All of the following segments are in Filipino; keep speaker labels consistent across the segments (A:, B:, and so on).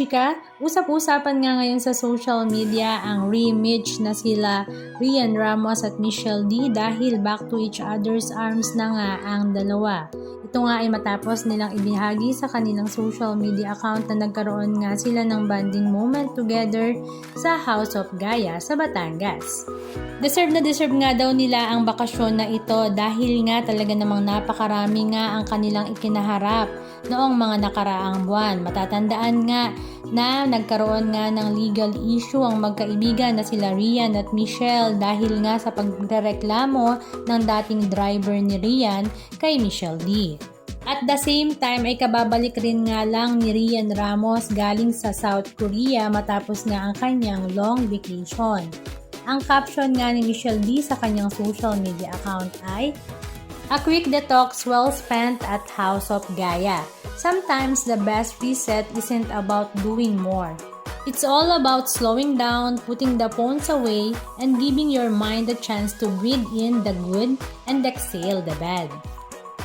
A: kachika, usap-usapan nga ngayon sa social media ang rematch na sila Rian Ramos at Michelle D dahil back to each other's arms na nga ang dalawa. Ito nga ay matapos nilang ibahagi sa kanilang social media account na nagkaroon nga sila ng bonding moment together sa House of Gaya sa Batangas. Deserve na deserve nga daw nila ang bakasyon na ito dahil nga talaga namang napakarami nga ang kanilang ikinaharap noong mga nakaraang buwan. Matatandaan nga na nagkaroon nga ng legal issue ang magkaibigan na sila Rian at Michelle dahil nga sa pagrereklamo ng dating driver ni Rian kay Michelle D. At the same time ay kababalik rin nga lang ni Rian Ramos galing sa South Korea matapos nga ang kanyang long vacation. Ang caption nga ni Michelle D sa kanyang social media account ay, "A quick detox well spent at House of Gaya. Sometimes the best reset isn't about doing more. It's all about slowing down, putting the phones away, and giving your mind a chance to breathe in the good and exhale the bad."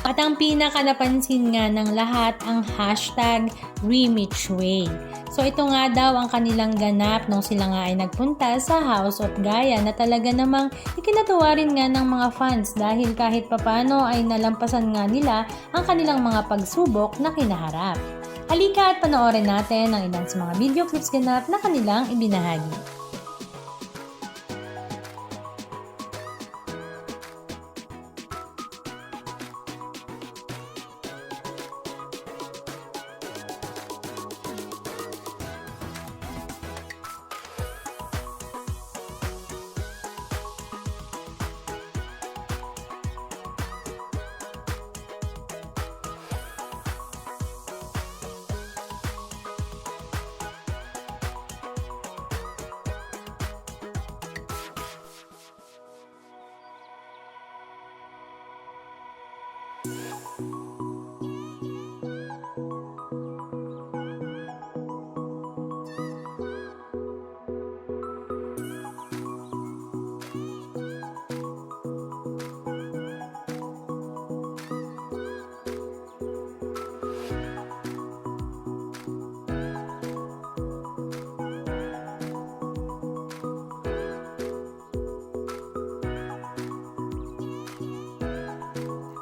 A: At ang pinaka napansin nga ng lahat ang hashtag #RematchWay. So ito nga daw ang kanilang ganap nung sila nga ay nagpunta sa House of Gaya na talaga namang ikinatuwa rin nga ng mga fans dahil kahit papano ay nalampasan nga nila ang kanilang mga pagsubok na kinaharap. Halika at panoorin natin ang ilan sa mga video clips ganap na kanilang ibinahagi.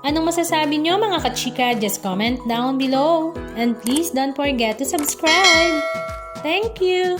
A: Anong masasabi nyo mga kachika? Just comment down below. And please don't forget to subscribe. Thank you!